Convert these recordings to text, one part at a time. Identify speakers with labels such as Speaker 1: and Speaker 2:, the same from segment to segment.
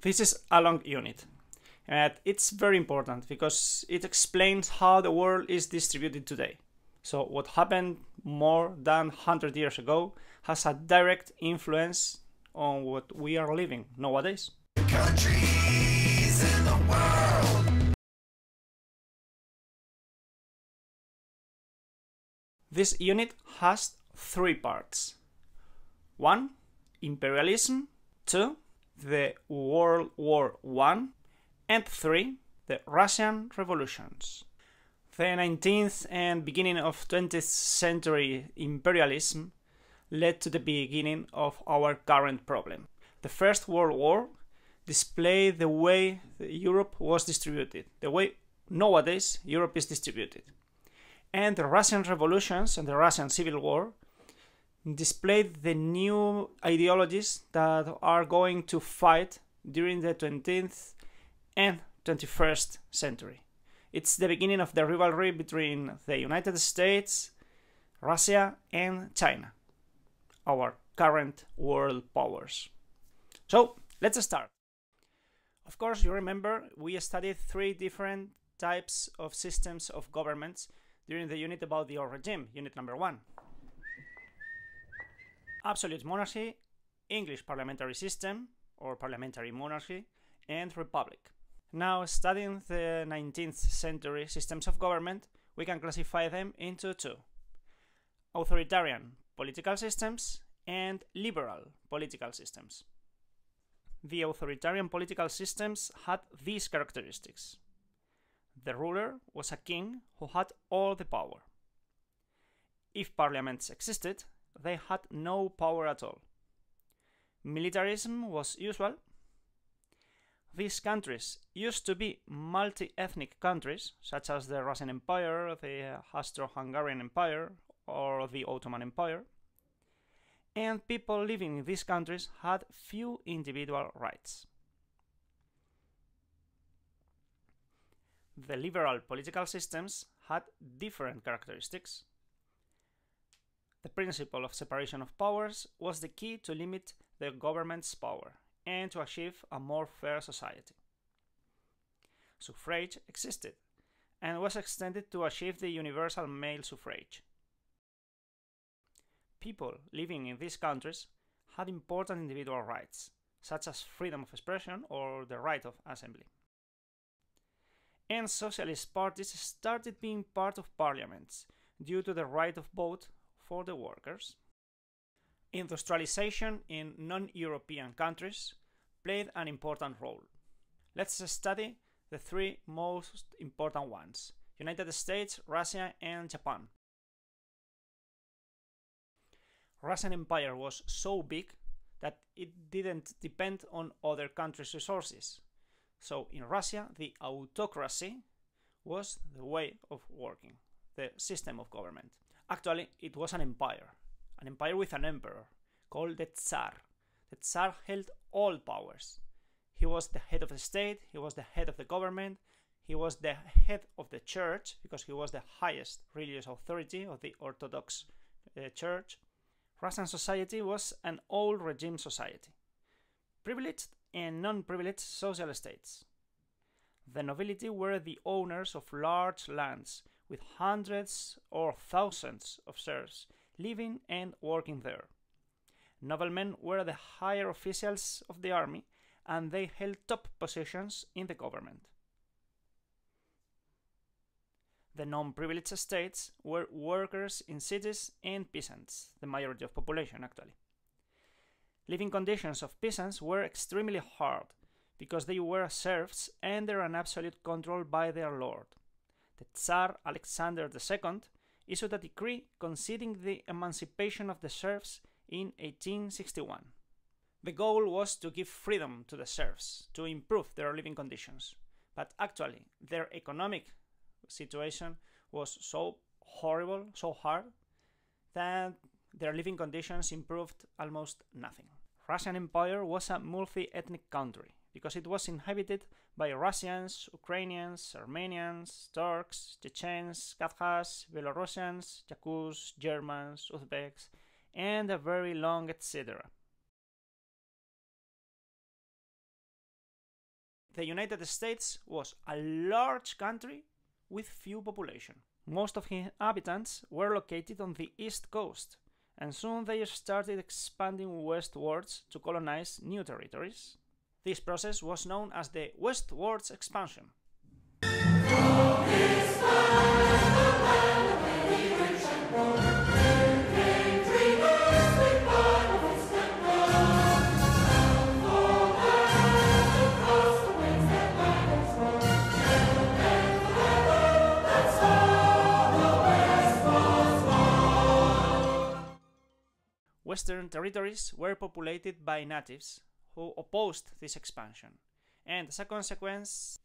Speaker 1: This is a long unit, and it's very important because it explains how the world is distributed today. So what happened more than 100 years ago has a direct influence on what we are living nowadays.
Speaker 2: Countries in the world.
Speaker 1: This unit has three parts. 1. Imperialism. 2. The World War I. And 3. The Russian revolutions. The 19th and beginning of 20th century imperialism led to the beginning of our current problem. The First World War displayed the way Europe was distributed, the way nowadays Europe is distributed. And the Russian revolutions and the Russian Civil War displayed the new ideologies that are going to fight during the 20th and 21st century. It's the beginning of the rivalry between the United States, Russia, and China, our current world powers. So, let's start. Of course, you remember we studied three different types of systems of governments during the unit about the old regime, unit number 1. Absolute monarchy, English parliamentary system, or parliamentary monarchy, and republic. Now, studying the 19th century systems of government, we can classify them into two: authoritarian political systems and liberal political systems. The authoritarian political systems had these characteristics. The ruler was a king who had all the power. If parliaments existed, they had no power at all. Militarism was usual. These countries used to be multi-ethnic countries, such as the Russian Empire, the Austro-Hungarian Empire, or the Ottoman Empire. And people living in these countries had few individual rights. The liberal political systems had different characteristics. The principle of separation of powers was the key to limit the government's power and to achieve a more fair society. Suffrage existed and was extended to achieve the universal male suffrage. People living in these countries had important individual rights, such as freedom of expression or the right of assembly. And socialist parties started being part of parliaments due to the right of vote for the workers. Industrialization in non-European countries played an important role. Let's study the three most important ones: United States, Russia, and Japan. Russian Empire was so big that it didn't depend on other countries' resources. So in Russia, the autocracy was the way of working, the system of government. Actually, it was an empire with an emperor, called the Tsar. The Tsar held all powers. He was the head of the state, he was the head of the government, he was the head of the church, because he was the highest religious authority of the Orthodox Church. Russian society was an old regime society, privileged and non-privileged social states. The nobility were the owners of large lands with hundreds or thousands of serfs living and working there. Noblemen were the higher officials of the army, and they held top positions in the government. The non-privileged states were workers in cities and peasants, the majority of population actually. Living conditions of peasants were extremely hard because they were serfs under an absolute control by their lord. The Tsar Alexander II issued a decree conceding the emancipation of the serfs in 1861. The goal was to give freedom to the serfs, to improve their living conditions. But actually, their economic situation was so horrible, so hard, that their living conditions improved almost nothing. Russian Empire was a multi-ethnic country because it was inhabited by Russians, Ukrainians, Armenians, Turks, Chechens, Kazakhs, Belarusians, Yakuts, Germans, Uzbeks, and a very long etc. the United States was a large country with few population. Most of its inhabitants were located on the east coast, and soon they started expanding westwards to colonize new territories. This process was known as the westwards expansion. Western territories were populated by natives who opposed this expansion, and as a consequence,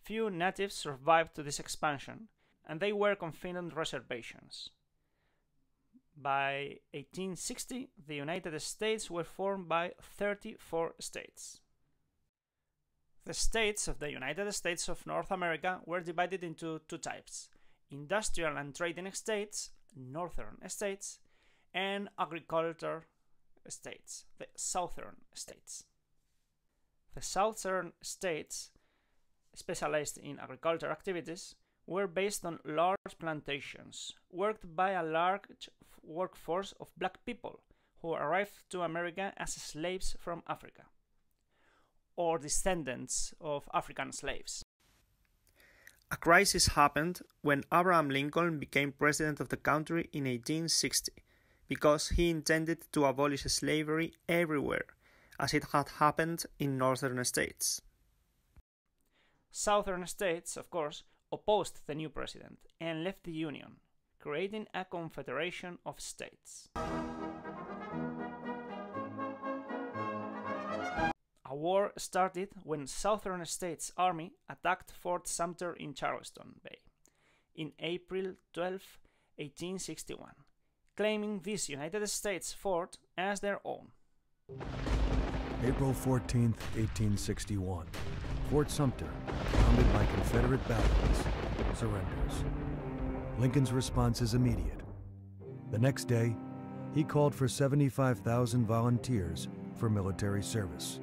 Speaker 1: few natives survived to this expansion, and they were confined on reservations. By 1860, the United States were formed by 34 states. The states of the United States of North America were divided into two types: industrial and trading states, northern states, and agriculture states, the southern states. The southern states, specialized in agriculture activities, were based on large plantations, worked by a large workforce of black people who arrived to America as slaves from Africa, or descendants of African slaves. A crisis happened when Abraham Lincoln became president of the country in 1860, because he intended to abolish slavery everywhere, as it had happened in northern states. Southern states, of course, opposed the new president and left the Union, creating a confederation of states. A war started when Southern States Army attacked Fort Sumter in Charleston Bay in April 12, 1861, claiming this United States fort as their own.
Speaker 3: April 14, 1861. Fort Sumter, founded by Confederate batteries, surrenders. Lincoln's response is immediate. The next day, he called for 75,000 volunteers for military service.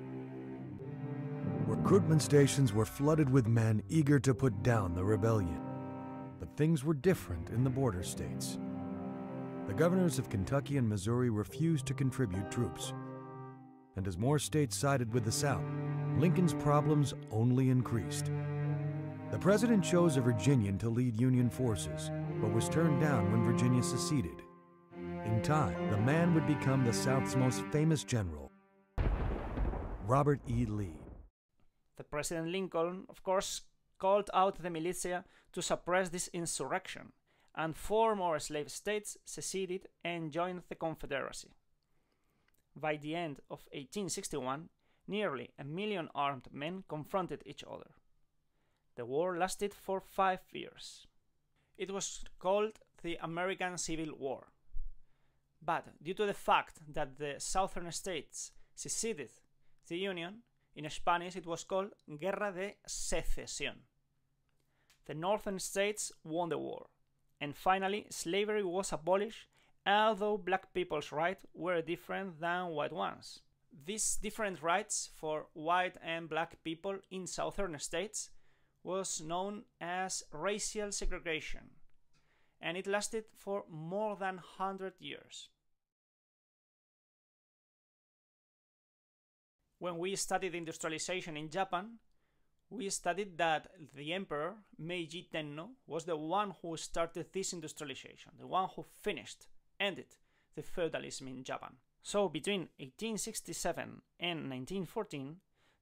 Speaker 3: Recruitment stations were flooded with men eager to put down the rebellion. But things were different in the border states. The governors of Kentucky and Missouri refused to contribute troops. And as more states sided with the South, Lincoln's problems only increased. The president chose a Virginian to lead Union forces, but was turned down when Virginia seceded. In time, the man would become the South's most famous general, Robert E. Lee.
Speaker 1: The President Lincoln, of course, called out the militia to suppress this insurrection, and 4 more slave states seceded and joined the Confederacy. By the end of 1861, nearly 1 million armed men confronted each other. The war lasted for 5 years. It was called the American Civil War. But due to the fact that the southern states seceded the Union, in Spanish it was called Guerra de Secesión. The northern states won the war, and finally slavery was abolished, although black people's rights were different than white ones. These different rights for white and black people in southern states was known as racial segregation, and it lasted for more than 100 years. When we studied industrialization in Japan, we studied that the emperor Meiji Tenno was the one who started this industrialization, the one who ended the feudalism in Japan. So between 1867 and 1914,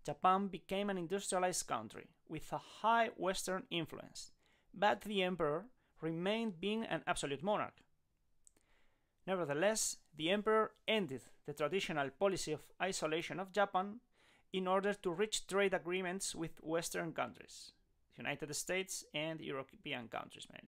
Speaker 1: Japan became an industrialized country with a high Western influence, but the emperor remained being an absolute monarch. Nevertheless, the emperor ended the traditional policy of isolation of Japan in order to reach trade agreements with Western countries, the United States and European countries mainly.